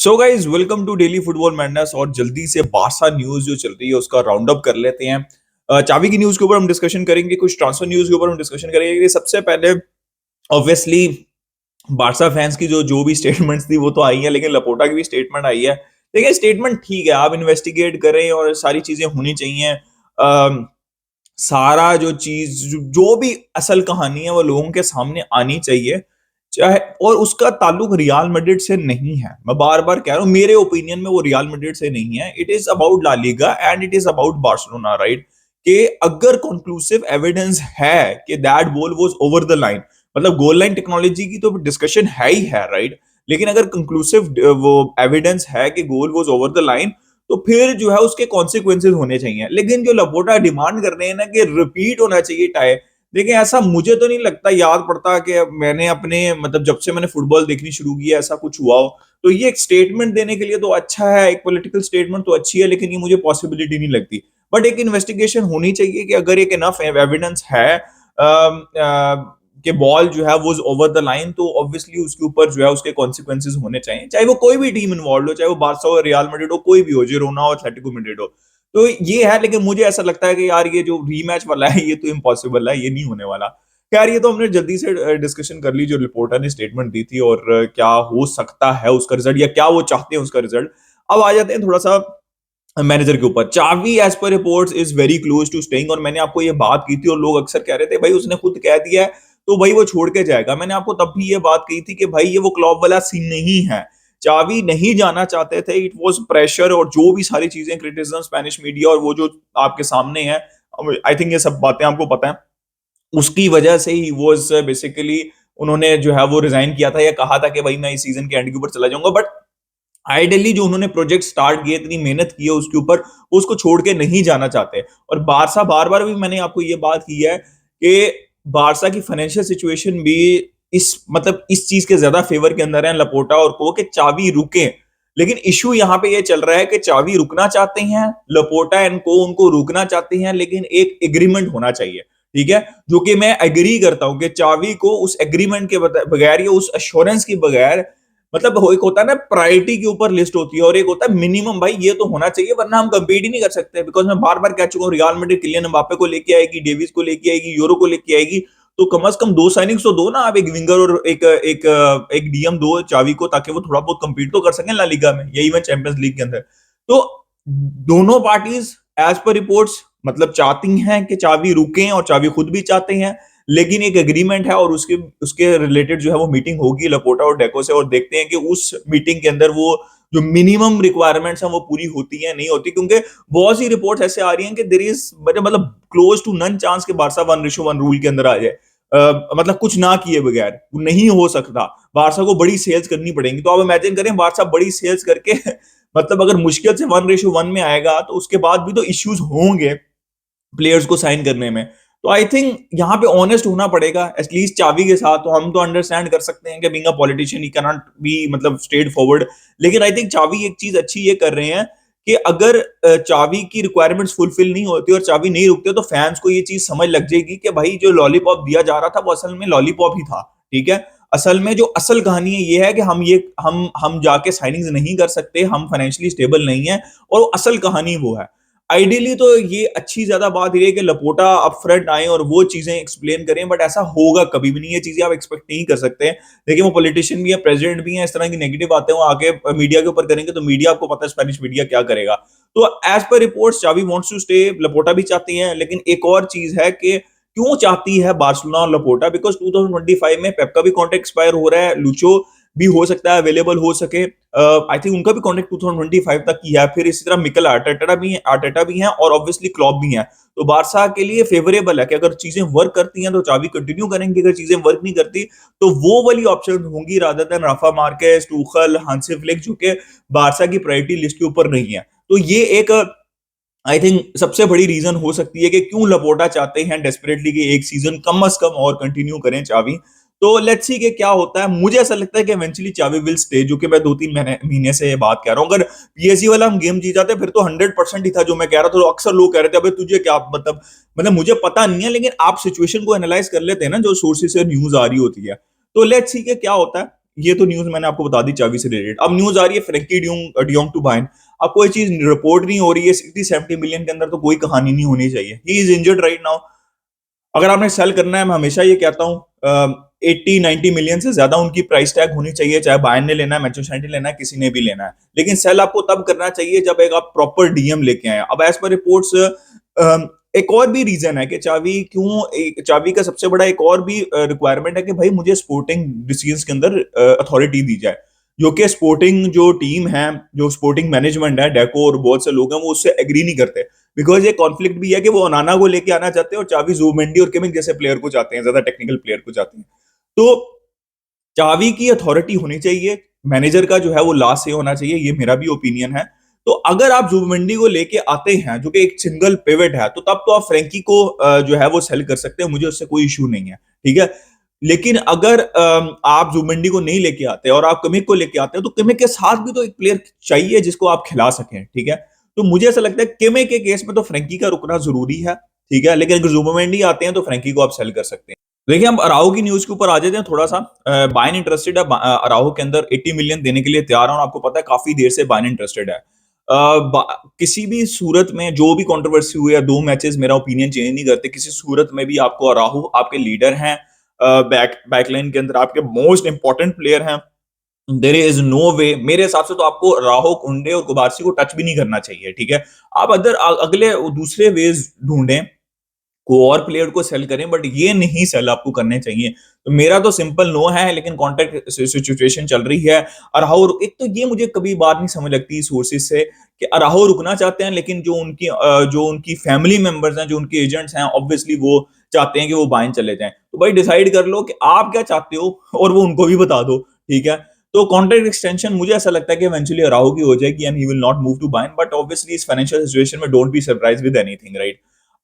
So guys welcome to daily football madness. और जल्दी से बारसा न्यूज जो चल रही है उसका राउंड अप कर लेते हैं। चावी की न्यूज के ऊपर हम डिस्कशन करेंगे, कुछ ट्रांसफर न्यूज के ऊपर हम डिस्कशन करेंगे। सबसे पहले ऑब्वियसली बारसा फैंस की जो जो भी स्टेटमेंट्स थी वो तो आई है, लेकिन लपोटा की भी स्टेटमेंट आई है। देखिए स्टेटमेंट ठीक है, आप इन्वेस्टिगेट करें और सारी चीजें होनी चाहिए। सारा जो चीज जो भी असल कहानी है वो लोगों के सामने आनी चाहिए, चाहे और उसका ताल्लुक रियल मैड्रिड से नहीं है। मैं बार बार कह रहा हूं, मेरे ओपिनियन में वो रियल मैड्रिड से नहीं है। It is about La Liga and it is about Barcelona, right? कि अगर कंक्लूसिव एविडेंस है कि that ball was over the line, मतलब गोल लाइन टेक्नोलॉजी की तो डिस्कशन है ही है, राइट? लेकिन अगर कंक्लूसिव वो एविडेंस है कि गोल वाज ओवर द लाइन, तो फिर जो है उसके कॉन्सिक्वेंसेज होने चाहिए। लेकिन जो लपोटा डिमांड कर रहे हैं ना कि रिपीट होना चाहिए टाई, देखिए ऐसा मुझे तो नहीं लगता याद पड़ता कि मैंने अपने मतलब जब से मैंने फुटबॉल देखनी शुरू की है ऐसा कुछ हुआ हो। तो ये एक स्टेटमेंट देने के लिए तो अच्छा है, एक पॉलिटिकल स्टेटमेंट तो अच्छी है, लेकिन ये मुझे पॉसिबिलिटी नहीं लगती। बट एक इन्वेस्टिगेशन होनी चाहिए कि अगर एक इनफ एविडेंस है कि बॉल जो है वो ओवर द लाइन, तो ऑब्वियसली उसके ऊपर जो है उसके कॉन्सिक्वेंसेज होने चाहिए, चाहे वो कोई भी टीम इन्वॉल्व हो, चाहे वो बारसा हो, रियल मैड्रिड हो, कोई भी हो, जिरोना हो, एथलेटिको मैड्रिड हो। तो ये है, लेकिन मुझे ऐसा लगता है कि यार ये जो रीमैच वाला है ये तो इम्पॉसिबल है, ये नहीं होने वाला। खैर ये तो हमने जल्दी से डिस्कशन कर ली, जो रिपोर्टर ने स्टेटमेंट दी थी और क्या हो सकता है उसका रिजल्ट या क्या वो चाहते हैं उसका रिजल्ट। अब आ जाते हैं थोड़ा सा मैनेजर के ऊपर। Xavi as per reports is very close to staying, और मैंने आपको ये बात की थी और लोग अक्सर कह रहे थे भाई उसने खुद कह दिया है तो भाई वो छोड़ के जाएगा। मैंने आपको तब भी ये बात कही थी कि भाई ये वो क्लॉप वाला सीन नहीं है, चावी नहीं जाना चाहते थे। इट वाज प्रेशर और जो भी सारी चीजें क्रिटिसिज्म स्पेनिश मीडिया और वो जो आपके सामने है, आई थिंक ये सब बातें आपको पता है, उसकी वजह से ही वाज बेसिकली उन्होंने जो है वो रिजाइन किया था या कहा था कि भाई मैं इस सीजन के एंड के ऊपर चला जाऊंगा। बट आइडियली जो उन्होंने प्रोजेक्ट स्टार्ट किए, इतनी मेहनत की है उसके ऊपर, वो उसको छोड़ के नहीं जाना चाहते। और बारसा बार बार भी मैंने आपको ये बात की है कि बारसा की फाइनेंशियल सिचुएशन भी इस मतलब इस चीज के ज्यादा फेवर के अंदर है लपोटा और को कि चावी रुके। लेकिन इशू यहाँ पे ये चल रहा है कि चावी रुकना चाहते हैं, लपोटा एंड को उनको रोकना चाहते हैं, लेकिन एक एग्रीमेंट होना चाहिए, ठीक है? जो कि मैं एग्री करता हूं कि चावी को उस एग्रीमेंट के बगैर या उस अश्योरेंस के बगैर, मतलब एक होता है ना प्रायोरिटी के ऊपर लिस्ट होती है और एक होता है मिनिमम, भाई ये तो होना चाहिए वरना हम कंपीट ही नहीं कर सकते। बिकॉज मैं बार बार कह चुका हूँ, रियल मैड्रिड किलियन एम्बापे को लेके आएगी, डेविस को लेके आएगी, यूरो को लेके आएगी, तो कम से कम दो साइनिंग्स तो दो ना आप, एक विंगर और एक डीएम दो चावी को, ताकि वो थोड़ा बहुत कंपीट तो कर सकें ला लीगा में या इवन चैंपियंस लीग के अंदर। तो दोनों पार्टीज एज पर रिपोर्ट्स मतलब चाहती हैं कि चावी रुकें और चावी खुद भी चाहते हैं, लेकिन एक एग्रीमेंट है और उसके उसके रिलेटेड जो है वो मीटिंग होगी लपोटा और डेको से, और देखते हैं कि उस मीटिंग के अंदर वो जो मिनिमम रिक्वायरमेंट्स हैं वो पूरी होती हैं नहीं होती। क्योंकि बहुत सी रिपोर्ट्स ऐसे आ रही हैं कि देयर इज मतलब क्लोज टू नन चांस कि बारसा 1:1 रूल के अंदर आ जाए। मतलब कुछ ना किए बगैर वो नहीं हो सकता, बारसा को बड़ी सेल्स करनी पड़ेगी। तो आप इमेजिन करें बारसा बड़ी सेल्स करके मतलब अगर मुश्किल से 1:1 में आएगा तो उसके बाद भी तो इश्यूज होंगे प्लेयर्स को साइन करने में। तो आई थिंक यहाँ पे ऑनेस्ट होना पड़ेगा एटलीस्ट चावी के साथ। तो हम तो अंडरस्टैंड कर सकते हैं कि being a politician he can not be मतलब स्ट्रेट फॉरवर्ड, लेकिन आई थिंक चावी एक चीज अच्छी ये कर रहे हैं कि अगर चावी की रिक्वायरमेंट्स फुलफिल नहीं होती और चावी नहीं रुकते, तो फैंस को ये चीज समझ लग जाएगी कि भाई जो लॉलीपॉप दिया जा रहा था वो असल में लॉलीपॉप ही था, ठीक है? असल में जो असल कहानी है ये है कि हम जाके साइनिंग्स नहीं कर सकते, हम फाइनेंशियली स्टेबल नहीं है, और असल कहानी वो है। आइडियली तो ये अच्छी ज्यादा बात ये है कि लपोटा अप फ्रंट आए और वो चीजें एक्सप्लेन करें, बट ऐसा होगा कभी भी नहीं, ये चीजें आप एक्सपेक्ट नहीं कर सकते। देखिए वो पॉलिटिशियन भी है, प्रेसिडेंट भी है, इस तरह की नेगेटिव बातें वो आके मीडिया के ऊपर करेंगे तो मीडिया आपको पता है स्पेनिश मीडिया क्या करेगा। तो एज पर रिपोर्ट्स चावी वांट्स टू स्टे, लपोटा भी चाहती हैं। लेकिन एक और चीज है कि क्यों चाहती है बार्सिलोना और लपोटा, बिकॉज 2025 में पेप का भी कॉन्ट्रैक्ट एक्सपायर हो रहा है, लुचो भी हो सकता है अवेलेबल हो सके, आई थिंक उनका भी कॉन्ट्रैक्ट 2025 तक की है। फिर इसी तरह मिकल आर्टेटा भी है और ऑब्वियसली क्लॉप भी है। तो बारसा के लिए फेवरेबल है कि अगर चीजें वर्क करती हैं तो चावी कंटिन्यू करेंगे, अगर चीजें वर्क नहीं करती तो वो वाली ऑप्शन होंगी rather than Rafa Marquez, Tuchel, Hansi Flick, जो कि बारसा की प्रायोरिटी लिस्ट के ऊपर नहीं है। तो ये एक आई थिंक सबसे बड़ी रीजन हो सकती है कि क्यों लपोटा चाहते हैं डेस्परेटली कि एक सीजन कम से कम और कंटिन्यू करें चावी। तो लेट्स सी कि क्या होता है। मुझे ऐसा लगता है कि इवेंचुअली चावी विल स्टे, जो कि मैं 2-3 महीने से ये बात कह रहा हूं। अगर पीएसजी वाला हम गेम जीत जाते फिर तो 100% ही था जो मैं कह रहा था। तो अक्सर लोग कह रहे थे अबे तुझे क्या मतलब मुझे पता नहीं है, लेकिन आप सिचुएशन को एनालाइज कर लेते हैं ना जो सोर्सेज से न्यूज आ रही होती है। तो लेट्स सी कि क्या होता है। ये तो न्यूज मैंने आपको बता दी चावी से रिलेटेड। अब न्यूज आ रही है फ्रैंकी डियोंग टू बायर्न। अब कोई चीज रिपोर्ट नहीं हो रही है 60-70 मिलियन के अंदर, तो कोई कहानी नहीं होनी चाहिए। He is injured right now. अगर आपने सेल करना है, मैं हमेशा ये कहता हूँ 80-90 मिलियन से ज्यादा उनकी प्राइस टैग होनी चाहिए, चाहे बायर्न ने लेना है, मैनचेस्टर यूनाइटेड लेना है, किसी ने भी लेना है। लेकिन सेल आपको तब करना चाहिए जब एक आप प्रॉपर डीएम लेके आए। अब एज पर रिपोर्ट्स एक और भी रीजन है कि चावी का सबसे बड़ा एक और भी रिक्वायरमेंट है कि भाई मुझे स्पोर्टिंग डिसीजंस के अंदर अथॉरिटी दी जाए, जो कि स्पोर्टिंग जो टीम है, जो स्पोर्टिंग मैनेजमेंट है, डेको और बहुत से लोग हैं, वो उससे एग्री नहीं करते। बिकॉज ये कॉन्फ्लिक्ट भी है कि वो ओनाना को लेके आना चाहते हैं और चावी जुबिमेंडी और किमिक जैसे प्लेयर को चाहते हैं, ज्यादा टेक्निकल प्लेयर को चाहते हैं। तो चावी की अथॉरिटी होनी चाहिए, मैनेजर का जो है वो लास्ट से होना चाहिए, ये मेरा भी ओपिनियन है। तो अगर आप जुबिमेंडी को लेके आते हैं जो कि एक सिंगल पिवट है, तो तब तो आप फ्रैंकी को जो है वो सेल कर सकते हैं, मुझे उससे कोई इशू नहीं है, ठीक है। लेकिन अगर आप जुबिमेंडी को नहीं लेके आते और आप किमिक को लेके आते हैं, तो किमिक के साथ भी तो एक प्लेयर चाहिए जिसको आप खिला सकें, ठीक है। तो मुझे ऐसा लगता है किमिक के केस में तो फ्रैंकी का रुकना जरूरी है, ठीक है। लेकिन अगर जुबिमेंडी आते हैं तो फ्रैंकी को आप सेल कर सकते हैं। देखिए, हम अराओ की न्यूज के ऊपर आ जाते हैं थोड़ा सा। बायर्न इंटरेस्टेड है अराओ के अंदर, 80 मिलियन देने के लिए तैयार है, और आपको पता है काफी देर से बायर्न इंटरेस्टेड है। किसी भी सूरत में जो भी कंट्रोवर्सी हुई है, 2 मैचेस मेरा ओपिनियन चेंज नहीं करते, किसी सूरत में भी आपको अराओ आपके लीडर हैं, बैकलाइन के अंदर आपके मोस्ट इंपॉर्टेंट प्लेयर हैं, देयर इज नो वे, मेरे हिसाब से तो आपको राहो, कुंडे और कुबारसी को टच भी नहीं करना चाहिए, ठीक है। आप अगले दूसरे वेज ढूंढें, को और प्लेयर को सेल करें, बट ये नहीं सेल आपको करने चाहिए। तो मेरा तो सिंपल नो है, लेकिन कॉन्ट्रैक्ट सिचुएशन चल रही है। अराहो, एक तो ये मुझे कभी बात नहीं समझ लगती सोर्सेज से कि अराहो रुकना चाहते हैं, लेकिन जो उनकी फैमिली मेंबर्स हैं, जो उनके एजेंट्स हैं, ऑब्वियसली वो चाहते हैं कि वो बायर्न चले जाएं। तो भाई डिसाइड कर लो कि आप क्या चाहते हो और वो उनको भी बता दो, ठीक है। तो कॉन्ट्रैक्ट एक्सटेंशन मुझे ऐसा लगता है कि इवेंचुअली अराहो की हो जाएगी and he will not move to Bayern, but obviously इस फाइनेंशियल सिचुएशन में don't be surprise with anything, right.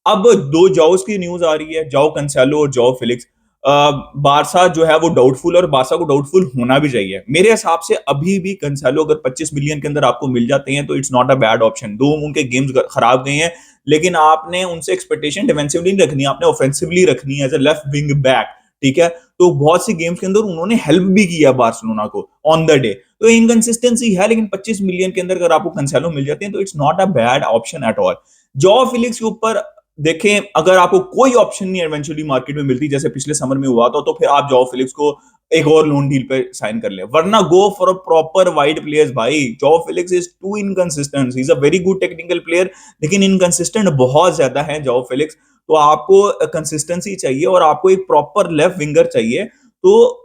अब दो जाओस की न्यूज आ रही है, जाओ कंसेलो और जाओ फिलिक्स। बारसा जो है वो डाउटफुल, और बारसा को डाउटफुल होना भी चाहिए मेरे हिसाब से। अभी भी कंसेलो अगर 25 मिलियन के अंदर आपको मिल जाते हैं तो it's not a bad option. दो उनके गेम्स खराब गए हैं, लेकिन आपने उनसे एक्सपेक्टेशन डिफेंसिवली नहीं रखनी, आपने ऑफेंसिवली रखनी है as a left wing back, ठीक है। तो बहुत सी गेम्स के अंदर उन्होंने हेल्प भी किया बार्सिलोना को ऑन द डे। तो इनकंसिस्टेंसी है, लेकिन 25 मिलियन के अंदर अगर आपको कंसेलो मिल जाते हैं तो it's not a bad option at all. Jaw Felix के ऊपर देखें, अगर आपको कोई ऑप्शन नहीं इवेंचुअली मार्केट में मिलती, जैसे पिछले समर में हुआ था, तो फिर आप जॉ फिलिक्स को एक और लोन डील पे साइन कर ले, वरना go for a proper wide players. भाई Joao Felix is too inconsistent, he is a very good technical player, लेकिन इनकंसिस्टेंट बहुत ज्यादा है जॉ फिलिक्स। तो आपको कंसिस्टेंसी चाहिए और आपको एक प्रॉपर लेफ्ट विंगर चाहिए। तो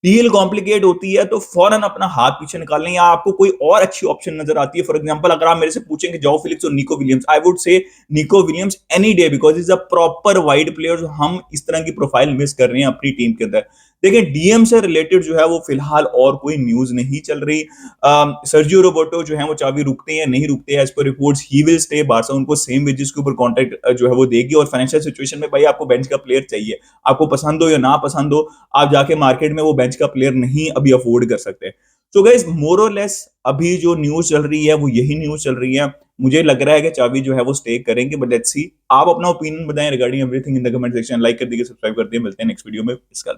डील कॉम्प्लिकेट होती है तो फौरन अपना हाथ पीछे निकाल लें, या आपको कोई और अच्छी ऑप्शन नजर आती है। फॉर एग्जांपल, अगर आप मेरे से पूछेंगे जॉ फिलिक्स और Nico Williams, I would say Nico Williams any day, because is a proper wide player. हम इस तरह की प्रोफाइल मिस कर रहे हैं अपनी टीम के अंदर। देखिए, डीएम से रिलेटेड जो है वो फिलहाल और कोई न्यूज नहीं चल रही। सर्जियो रोबर्टो जो है वो चाबी रुकते हैं नहीं रुकते हैं, as per reports he will stay. Barca उनको सेम वेजेस के ऊपर कॉन्ट्रैक्ट जो है वो देगी, और फाइनेंशियल सिचुएशन में भाई आपको बेंच का प्लेयर चाहिए, आपको पसंद हो या ना पसंद हो, आप जाके मार्केट में वो बेंच का प्लेयर नहीं अभी अफोर्ड कर सकते। तो गाइस, मोर और लेस अभी जो न्यूज चल रही है वो यही न्यूज चल रही है। मुझे लग रहा है कि चाबी जो है वो स्टे करेंगे, बट लेट्स सी। आप अपना ओपिनियन बताएं regarding everything in the comment section. Like कर दीजिए, सब्सक्राइब कर दिए। मिलते हैं नेक्स्ट वीडियो में। इसका